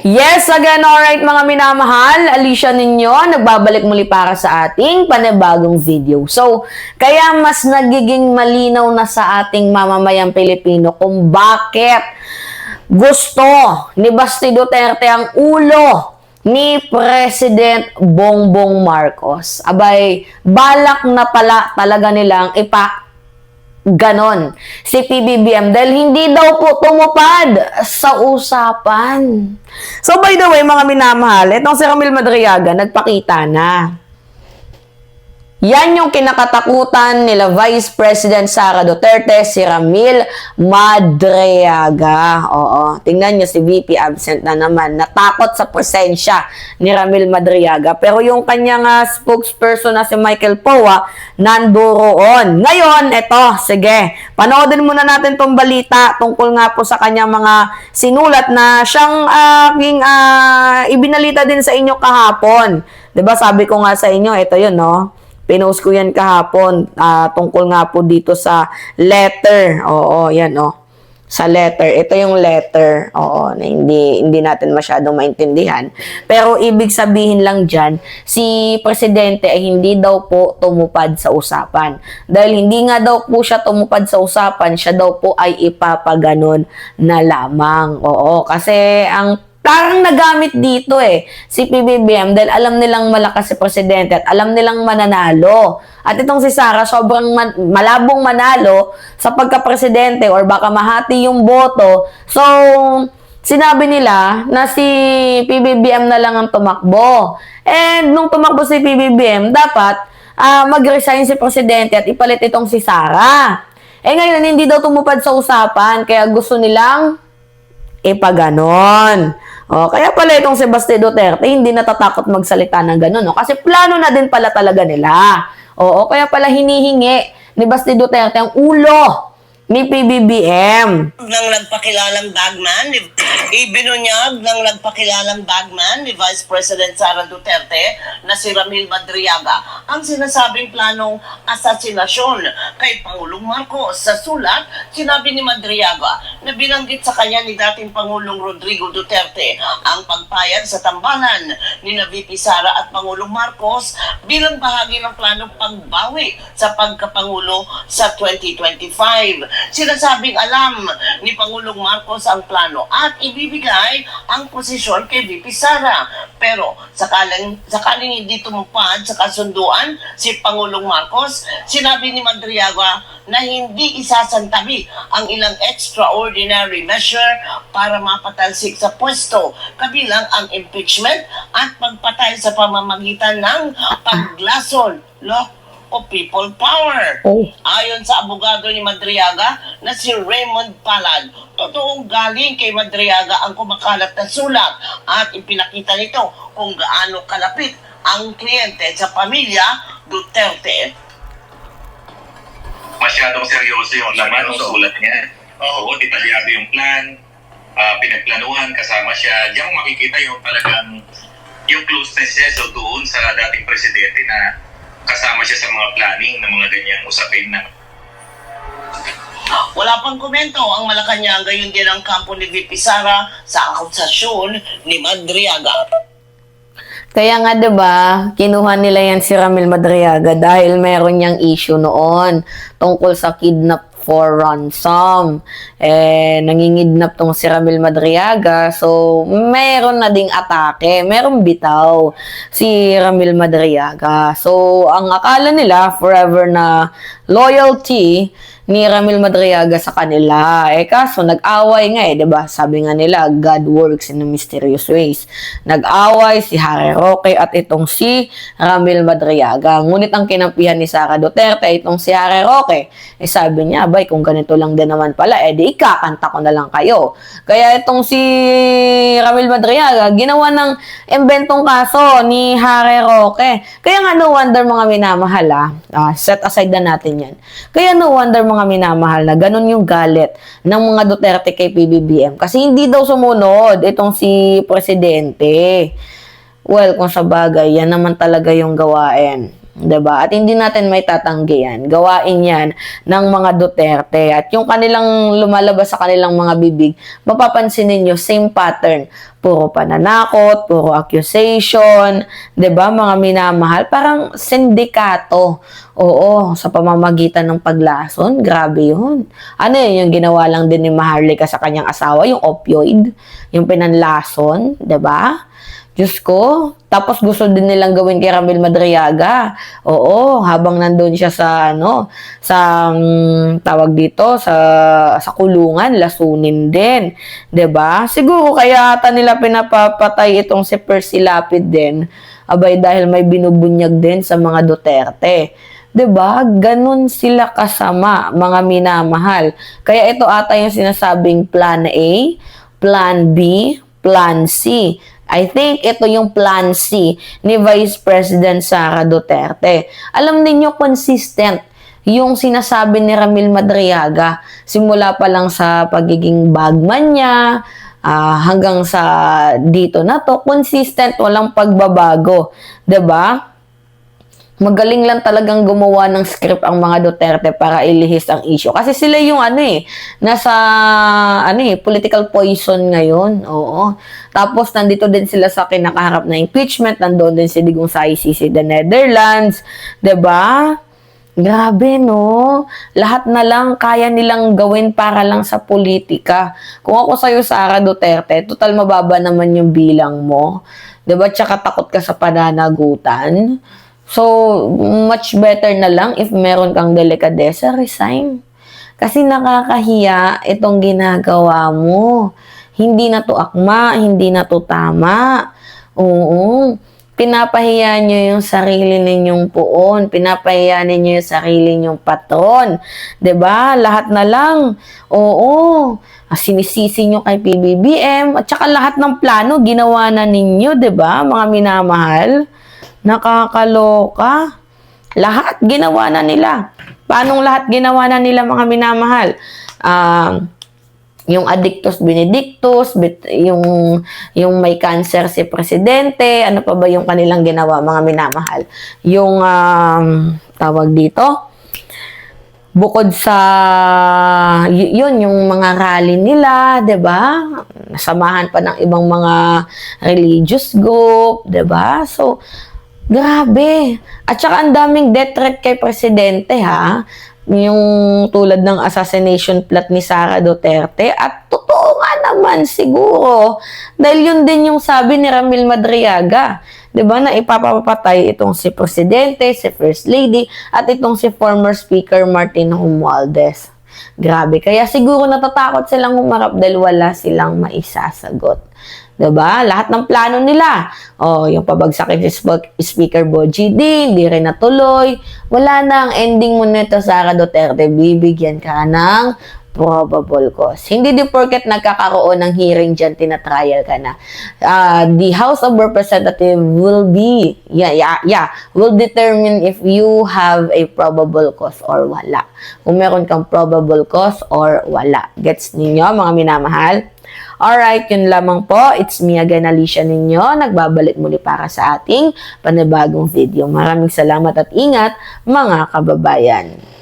Yes, again, alright mga minamahal, Alicia ninyo, nagbabalik muli para sa ating panibagong video. So, kaya mas nagiging malinaw na sa ating mamamayang Pilipino kung bakit gusto ni Basti Duterte ang ulo ni President Bongbong Marcos. Abay, balak na pala talaga nilang ganon si PBBM dahil hindi daw po tumupad sa usapan. So by the way mga minamahal, itong si Ramil Madriaga nagpakita na. Yan yung kinakatakutan nila Vice President Sara Duterte, si Ramil Madriaga. Oo, tingnan nyo si VP absent na naman. Natakot sa presensya ni Ramil Madriaga. Pero yung kanyang spokesperson na si Michael Poa, nandoon. Ngayon, eto, sige, panoodin muna natin tong balita tungkol nga po sa kanyang mga sinulat na siyang ibinalita din sa inyo kahapon. 'Di ba sabi ko nga sa inyo, ito yun, no? Pinost ko yan kahapon tungkol nga po dito sa letter. Oo, yan sa letter. Ito yung letter. Oo, na hindi natin masyadong maintindihan. Pero ibig sabihin lang dyan, si Presidente ay hindi daw po tumupad sa usapan. Dahil hindi nga daw po siya tumupad sa usapan, siya daw po ay ipapaganon na lamang. Oo, kasi ang parang nagamit dito si PBBM dahil alam nilang malakas si Presidente at alam nilang mananalo. At itong si Sara sobrang malabong manalo sa pagka-presidente or baka mahati yung boto. So, sinabi nila na si PBBM na lang ang tumakbo. And nung tumakbo si PBBM, dapat mag-resign si Presidente at ipalit itong si Sara. Ngayon, hindi daw tumupad sa usapan kaya gusto nilang ipaganon. Kaya pala itong si Basti Duterte hindi natatakot magsalita ng gano'n. Kasi plano na din pala talaga nila. Kaya pala hinihingi ni Basti Duterte ang ulo ni PBBM. Nang nagpakilalang bagman, ibinunyag ng nagpakilalang bagman ni Vice President Sara Duterte na si Ramil Madriaga ang sinasabing planong asasinasyon kay Pangulong Marcos. Sa sulat, sinabi ni Madriaga na binanggit sa kanya ni dating Pangulong Rodrigo Duterte ang pagpayag sa tambalan ni VP Sara at Pangulong Marcos bilang bahagi ng planong pagbawi sa pagkapangulo sa 2025. Sinasabing alam ni Pangulong Marcos ang plano at ibibigay ang posisyon kay VP Sara. Pero sakaling hindi tumupad sa kasunduan si Pangulong Marcos, sinabi ni Madriaga na hindi isasantabi ang ilang extraordinary measure para mapatalsik sa pwesto, kabilang ang impeachment at pagpatay sa pamamagitan ng paglason o people power. Ayon sa abogado ni Madriaga na si Raymond Palad, totoong galing kay Madriaga ang kumakalat na sulat at ipinakita nito kung gaano kalapit ang kliyente sa pamilya Duterte. Masyadong seryoso yung laman ng sulat niya. Oo, detalyado yung plan, pinagplanuhan, kasama siya. Diyan makikita yung talagang yung closeness niya doon sa dating presidente na kasama siya sa mga planning ng mga ganyang usapin na. Wala pang komento ang Malacanang, gayon din ang kampo ni VP Sara sa akusasyon ni Madriaga. Kaya nga 'di ba, kinuha nila yan si Ramil Madriaga dahil meron niyang issue noon tungkol sa kidnap for ransom. Nangingidnap tong si Ramil Madriaga. So, meron na ding atake. Meron bitaw si Ramil Madriaga. So, ang akala nila, forever na loyalty ni Ramil Madriaga sa kanila. Kaso, nag-away nga 'di ba? Sabi nga nila, God works in mysterious ways. Nag-away si Harry Roque at itong si Ramil Madriaga. Ngunit ang kinampihan ni Sara Duterte, itong si Harry Roque, sabi niya, abay, kung ganito lang din naman pala, di ikakanta ko na lang kayo. Kaya itong si Ramil Madriaga, ginawa ng imbentong kaso ni Harry Roque. Kaya nga no wonder mga minamahal, set aside na natin yan. Kaya no wonder mga minamahal na ganun yung galit ng mga Duterte kay PBBM. Kasi hindi daw sumunod itong si Presidente. Well, kung sa bagay, yan naman talaga yung gawain 'Diba? At hindi natin may tatanggi yan. Gawain yan ng mga Duterte. At yung kanilang lumalabas sa kanilang mga bibig, mapapansin ninyo, same pattern. Puro pananakot, puro accusation, 'diba? Mga minamahal, parang sindikato. Oo, sa pamamagitan ng paglason, grabe yun. Ano yun, yung ginawa lang din ni Maharlika sa kanyang asawa, yung opioid, yung pinanlason, 'diba? Diyos ko, tapos gusto din nilang gawin kay Ramil Madriaga. Oo, habang nandun siya sa tawag dito, sa kulungan, lasunin din. 'Di ba? Siguro kaya ata nila pinapapatay itong si Percy Lapid din. Abay dahil may binubunyag din sa mga Duterte. 'Di ba? Ganun sila kasama, mga minamahal. Kaya ito ata yung sinasabing Plan A, Plan B, Plan C. I think ito yung Plan C ni Vice President Sara Duterte. Alam niyo consistent yung sinasabi ni Ramil Madriaga. Simula pa lang sa pagiging bagman niya, hanggang sa dito na to, consistent, walang pagbabago. 'Di ba? Magaling lang talagang gumawa ng script ang mga Duterte para ilihis ang issue. Kasi sila yung nasa political poison ngayon. Oo. Tapos nandito din sila sa kinakaharap na impeachment, nandoon din si Digong sa ICC the Netherlands, 'di ba? Grabe, no? Lahat na lang kaya nilang gawin para lang sa politika. Kung ako sa'yo, Sara Duterte, total mababa naman yung bilang mo. 'Di ba? Tsaka takot ka sa pananagutan. So, much better na lang if meron kang delikadesa, resign. Kasi nakakahiya itong ginagawa mo. Hindi na to akma, hindi na to tama. Oo. Pinapahiya nyo yung sarili ninyong puon. Pinapahiya ninyo yung sarili ninyong patron. 'Di ba? Lahat na lang. Oo. Sinisisi nyo kay PBBM. At saka lahat ng plano ginawa na ninyo, 'di ba? Mga minamahal. Nakakaloka. Lahat ginawa na nila. Paanong lahat ginawa na nila, mga minamahal? Yung addictus benedictus, yung may cancer si presidente, ano pa ba yung kanilang ginawa, mga minamahal? Yung tawag dito, bukod sa yun, yung mga rally nila, 'di ba? Nasamahan pa ng ibang mga religious group, 'di ba? So grabe. At saka ang daming death threat kay presidente, ha? Yung tulad ng assassination plot ni Sara Duterte. At totoo nga naman siguro. Dahil yun din yung sabi ni Ramil Madriaga. 'Di ba? Na ipapapatay itong si presidente, si first lady, at itong si former speaker Martin Romualdez. Grabe. Kaya siguro natatakot silang humarap dahil wala silang maisasagot. 'Di ba? Lahat ng plano nila. Yung pabagsakin si Speaker Bogie D, hindi rin natuloy. Wala na, ang ending mo nito, Sara Duterte, bibigyan ka ng probable cause. Hindi di porket nagkakaroon ng hearing dyan, tinatrial ka na. The House of Representatives will will determine if you have a probable cause or wala. Kung meron kang probable cause or wala. Gets ninyo, mga minamahal? Alright, yun lamang po. It's me again, Alicia ninyo. Nagbabalik muli para sa ating panibagong video. Maraming salamat at ingat, mga kababayan.